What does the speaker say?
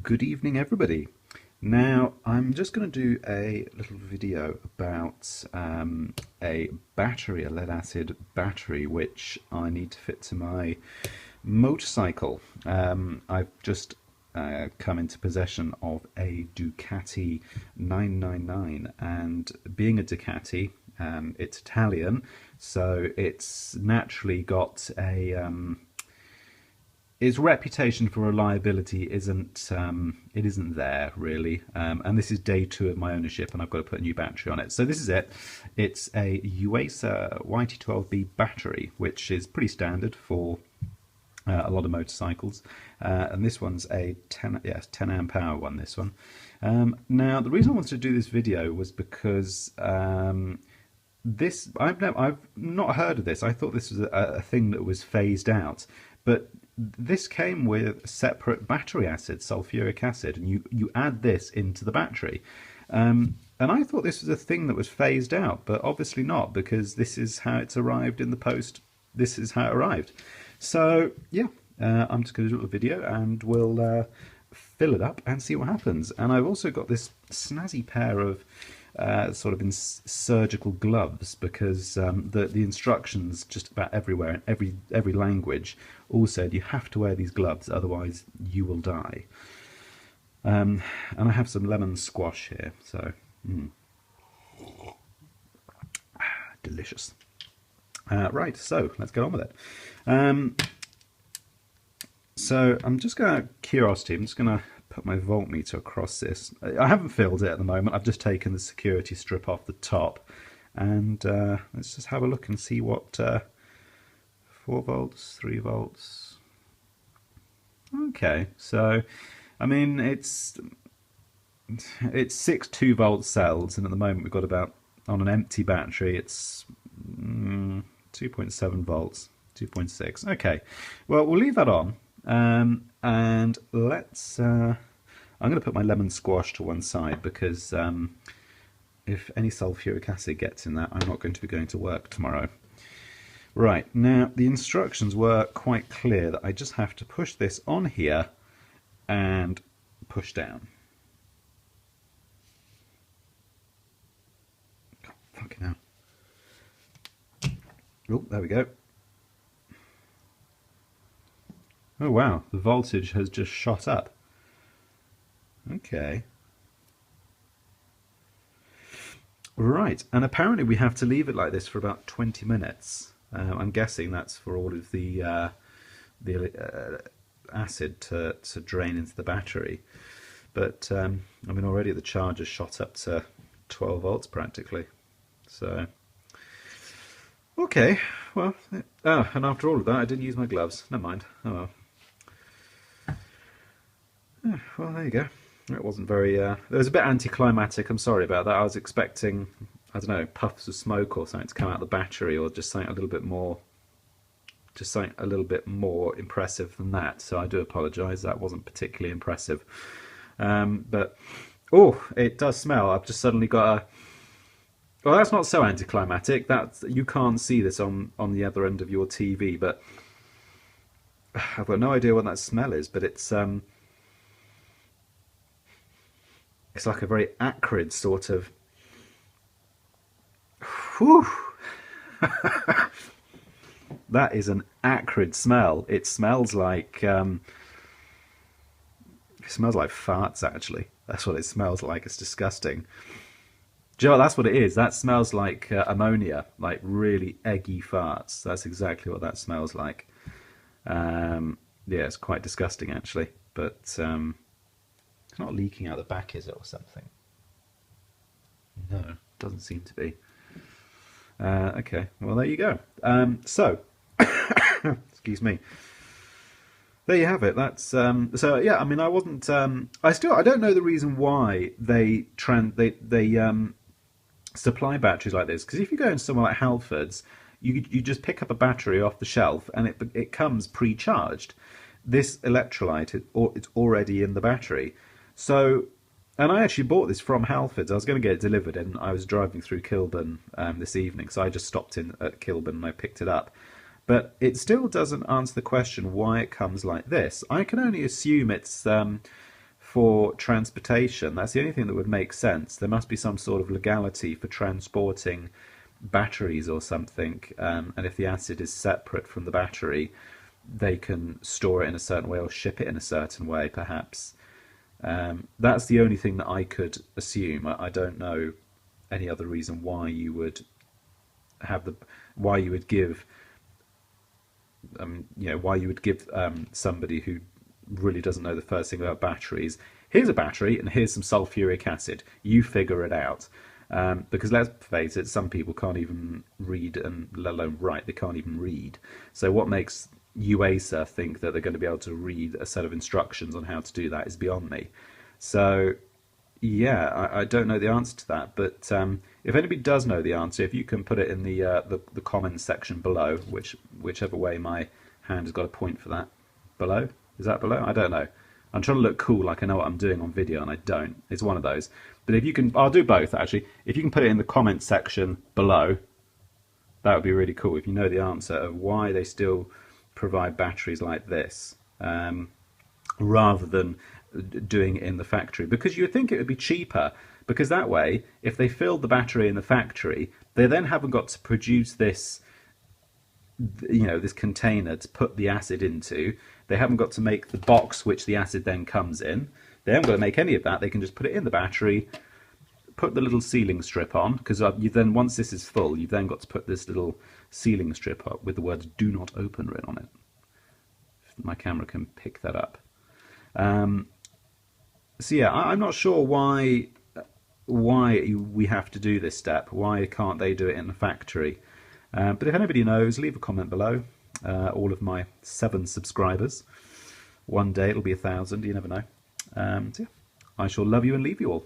Good evening, everybody. Now, I'm just going to do a little video about a battery, a lead acid battery, which I need to fit to my motorcycle. I've just come into possession of a Ducati 999, and being a Ducati, it's Italian, so it's naturally got a its reputation for reliability isn't there really, and this is day 2 of my ownership, and I've got to put a new battery on it. So this is it. It's a UASA YT12B battery, which is pretty standard for a lot of motorcycles, and this one's a 10 amp hour one. This one. Now the reason I wanted to do this video was because I've not heard of this. I thought this was a thing that was phased out, but this came with separate battery acid, sulfuric acid, and you add this into the battery. And I thought this was a thing that was phased out, but obviously not, because this is how it's arrived in the post. This is how it arrived. So yeah, I'm just going to do a little video, and we'll fill it up and see what happens. And I've also got this snazzy pair of sort of in surgical gloves, because the instructions just about everywhere in every language all said you have to wear these gloves, otherwise you will die. And I have some lemon squash here, so delicious. Right, so let's get on with it. So I'm just going to curiosity. I'm just going to put my voltmeter across this. I haven't filled it at the moment. I've just taken the security strip off the top, and let's just have a look and see what 4 volts, 3 volts. Okay, so I mean it's 6 2-volt cells, and at the moment we've got about, on an empty battery, it's 2.7 volts, 2.6. Okay, well, we'll leave that on, and let's I'm going to put my lemon squash to one side, because if any sulfuric acid gets in that, I'm not going to be going to work tomorrow. Right, now the instructions were quite clear that I just have to push this on here and push down. God, fucking hell. Oh, there we go. Oh wow, the voltage has just shot up. Okay. Right, and apparently we have to leave it like this for about 20 minutes. I'm guessing that's for all of the acid to drain into the battery. But I mean, already the charge has shot up to 12 volts practically. So, okay, well, oh, and after all of that, I didn't use my gloves. Never mind. Oh well. Yeah, well, there you go. It wasn't very. It was a bit anticlimactic. I'm sorry about that. I was expecting, I don't know, puffs of smoke or something to come out of the battery, or just something a little bit more, impressive than that. So I do apologise. That wasn't particularly impressive. But oh, it does smell. I've just suddenly got a. Well, that's not so anticlimactic. That you can't see this on the other end of your TV, but I've got no idea what that smell is. But it's like a very acrid sort of. Whew. That is an acrid smell. It smells like farts. Actually, that's what it smells like. It's disgusting. Do you know what? That's what it is. That smells like ammonia, like really eggy farts. That's exactly what that smells like. Yeah, it's quite disgusting actually, but it's not leaking out the back, is it, or something? No, doesn't seem to be. Okay, well, there you go. So, excuse me. There you have it. That's so. Yeah, I mean, I wasn't. I don't know the reason why they supply batteries like this. Because if you go in somewhere like Halfords, you just pick up a battery off the shelf, and it comes pre-charged. This electrolyte, it's already in the battery. So, and I actually bought this from Halfords. I was going to get it delivered, and I was driving through Kilburn this evening, so I just stopped in at Kilburn and I picked it up. But it still doesn't answer the question why it comes like this. I can only assume it's for for transportation, that's the only thing that would make sense. There must be some sort of legality for transporting batteries or something, and if the acid is separate from the battery, they can store it in a certain way or ship it in a certain way, perhaps. That's the only thing that I could assume. I don't know any other reason why you would give why you would give somebody who really doesn't know the first thing about batteries, here's a battery and here's some sulfuric acid, you figure it out. Because let's face it, some people can't even read, and let alone write, they can't even read. So what makes UASA think that they're going to be able to read a set of instructions on how to do that is beyond me. So yeah, I don't know the answer to that, but if anybody does know the answer, if you can put it in the comments section below, whichever way my hand has got a point for that. Below? Is that below? I don't know. I'm trying to look cool like I know what I'm doing on video, and I don't. It's one of those. But if you can, I'll do both actually. If you can put it in the comments section below, that would be really cool. If you know the answer of why they still provide batteries like this, rather than doing it in the factory, because you would think it would be cheaper, because that way if they filled the battery in the factory, they then haven't got to produce this this container to put the acid into. They haven't got to make the box which the acid then comes in. They haven't got to make any of that. They can just put it in the battery, put the little sealing strip on, because you then, once this is full, you've then got to put this little sealing strip up with the words "Do not open" written on it. If my camera can pick that up. So yeah, I'm not sure why we have to do this step. Why can't they do it in the factory? But if anybody knows, leave a comment below. All of my 7 subscribers. One day it'll be 1,000, you never know. So yeah, I shall love you and leave you all.